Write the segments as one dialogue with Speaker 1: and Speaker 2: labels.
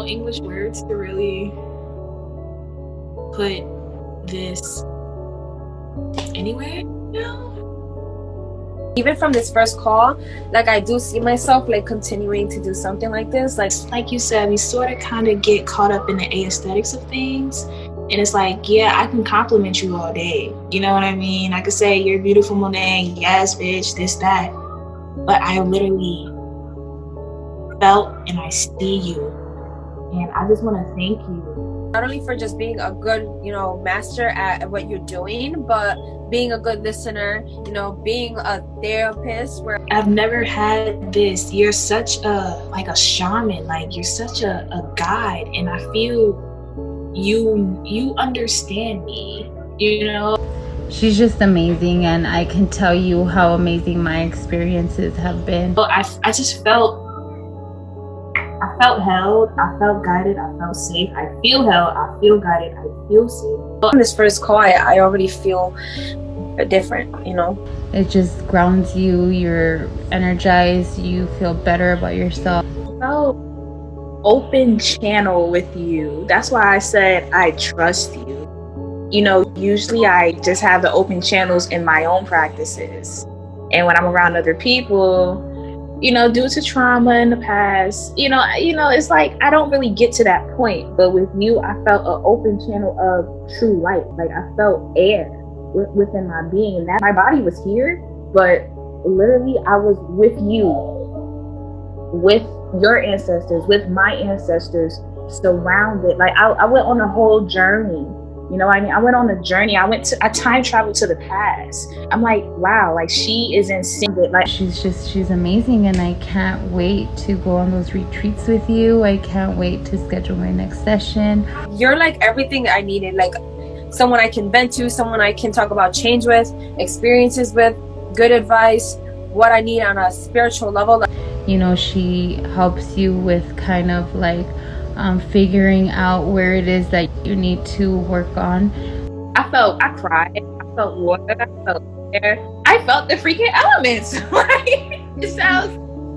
Speaker 1: no English words to really put this anywhere now.
Speaker 2: Even from this first call, like I do see myself like continuing to do something like this.
Speaker 1: Like you said, we sort of kind of get caught up in the aesthetics of things. And it's like, yeah, I can compliment you all day. You know what I mean? I could say, you're beautiful, Monet. Yes, bitch, this, that. But I literally felt and I see you. And I just want to thank you.
Speaker 2: Not only for just being a good, master at what you're doing, but being a good listener, being a therapist. Where
Speaker 1: I've never had this. You're such a shaman. Like, you're such a guide. And I feel you understand me,
Speaker 3: She's just amazing, and I can tell you how amazing my experiences have been.
Speaker 1: Well, I just felt held, I felt guided, I felt safe. I feel held, I feel guided, I feel safe.
Speaker 2: On this first call, I already feel different,
Speaker 3: It just grounds you, you're energized, you feel better about yourself.
Speaker 1: Open channel with you. That's why I said I trust you. Usually I just have the open channels in my own practices. And when I'm around other people, due to trauma in the past, it's like I don't really get to that point. But with you, I felt an open channel of true light. Like, I felt air within my being. That my body was here, but literally I was with you, with your ancestors, with my ancestors, surrounded. Like, I went on a whole journey. I went on a journey. I time traveled to the past. I'm like, wow, like, she is insane. Like,
Speaker 3: she's amazing, and I can't wait to go on those retreats with you. I can't wait to schedule my next session.
Speaker 2: You're like everything I needed, like someone I can vent to, someone I can talk about change with, experiences with, good advice, what I need on a spiritual level.
Speaker 3: She helps you with kind of like figuring out where it is that you need to work on.
Speaker 1: I cried, I felt water, I felt air, I felt the freaking elements.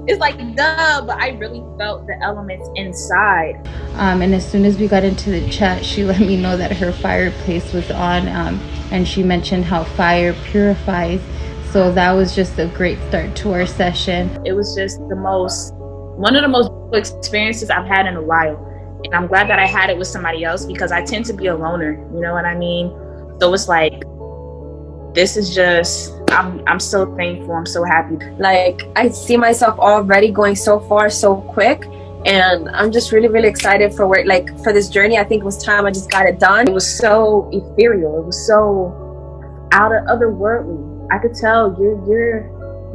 Speaker 1: It's like duh, but I really felt the elements inside.
Speaker 3: And as soon as we got into the chat, she let me know that her fireplace was on, and she mentioned how fire purifies. So that was just a great start to our session.
Speaker 1: It was just one of the most beautiful experiences I've had in a while. And I'm glad that I had it with somebody else, because I tend to be a loner, you know what I mean? So it's like, this is just, I'm so thankful, I'm so happy.
Speaker 2: Like, I see myself already going so far so quick, and I'm just really, really excited for for this journey. I think it was time I just got it done. It was so ethereal, it was so out of otherworldly. I could tell you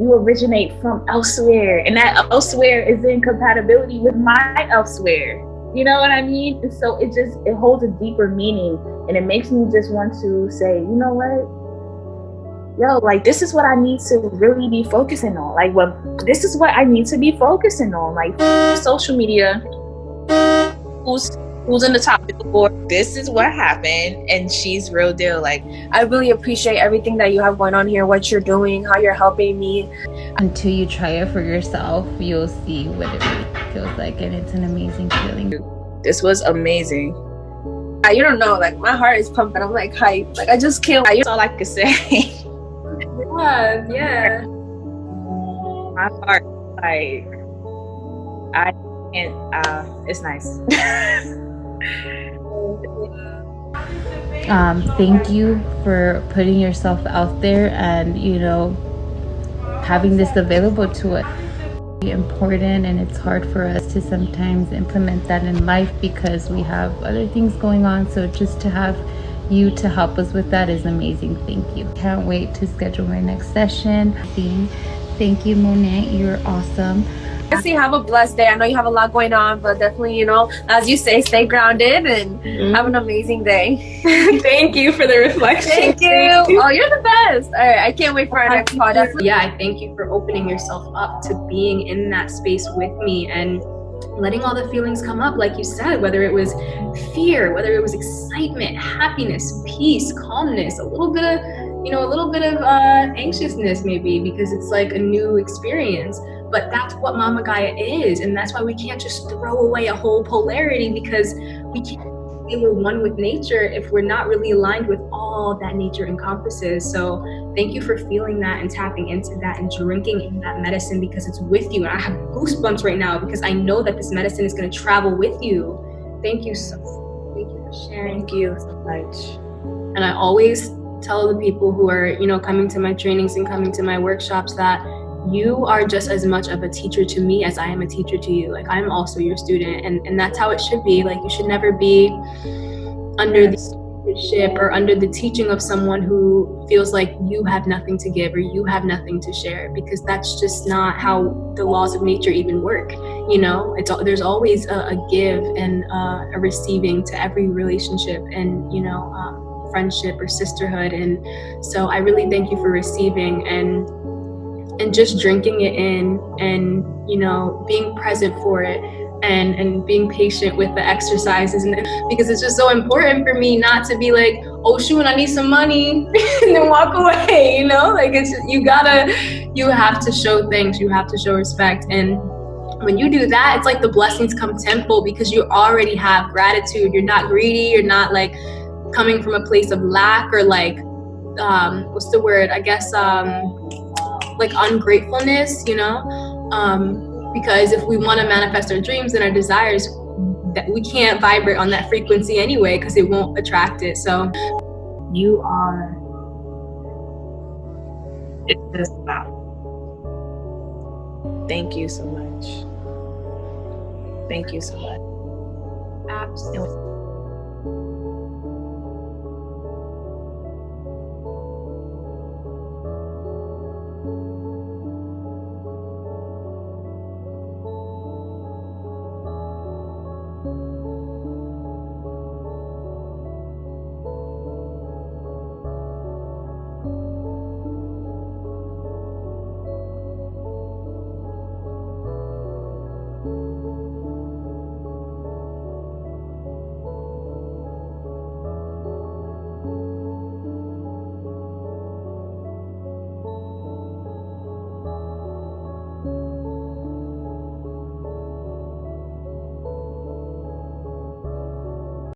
Speaker 2: originate from elsewhere, and that elsewhere is in compatibility with my elsewhere. You know what I mean? And so it holds a deeper meaning, and it makes me just want to say, you know what? Yo, like, this is what I need to really be focusing on. Like, this is what I need to be focusing on. Like, social media, who's in the top billboard, this is what happened, and she's real deal. Like, I really appreciate everything that you have going on here, what you're doing, how you're helping me.
Speaker 3: Until you try it for yourself, you'll see what it really feels like, and it's an amazing feeling.
Speaker 1: This was amazing.
Speaker 2: You don't know, like, my heart is pumping. I'm like hyped. Like, I just can't.
Speaker 1: That's all I could say.
Speaker 2: Yeah.
Speaker 1: My heart, like, I can't. It's nice.
Speaker 3: Thank you for putting yourself out there and having this available to us. It's important, and it's hard for us to sometimes implement that in life because we have other things going on. So just to have you to help us with that is amazing. Thank you. Can't wait to schedule my next session. Thank you, Monet. You're awesome.
Speaker 2: Honestly, have a blessed day. I know you have a lot going on, but definitely, as you say, stay grounded and have an amazing day.
Speaker 4: Thank you for the reflection.
Speaker 2: Thank you. Oh, you're the best. All right, I can't wait for our next podcast.
Speaker 4: Yeah, I thank you for opening yourself up to being in that space with me and letting all the feelings come up, like you said, whether it was fear, whether it was excitement, happiness, peace, calmness, a little bit of anxiousness maybe because it's like a new experience. but that's what Mama Gaia is. And that's why we can't just throw away a whole polarity, because we can't say we're one with nature if we're not really aligned with all that nature encompasses. So thank you for feeling that and tapping into that and drinking in that medicine, because it's with you. And I have goosebumps right now because I know that this medicine is going to travel with you. Thank you so much. Thank you for sharing.
Speaker 1: Thank you so much.
Speaker 4: And I always tell the people who are, coming to my trainings and coming to my workshops that you are just as much of a teacher to me as I am a teacher to you. Like, I'm also your student, and that's how it should be. Like, you should never be under the leadership or under the teaching of someone who feels like you have nothing to give or you have nothing to share, because that's just not how the laws of nature even work. There's always a give and a receiving to every relationship and friendship or sisterhood. And so I really thank you for receiving and just drinking it in, and being present for it, and being patient with the exercises, and because it's just so important for me not to be like, oh shoot, I need some money and then walk away. Like, it's just, you have to show things, you have to show respect. And when you do that, it's like the blessings come tenfold, because you already have gratitude. You're not greedy, you're not like coming from a place of lack or like what's the word, I guess, like ungratefulness, because if we want to manifest our dreams and our desires, that we can't vibrate on that frequency anyway, because it won't attract it. So
Speaker 1: You are, it's just wow. Thank you so much. Thank you so much.
Speaker 4: absolutely.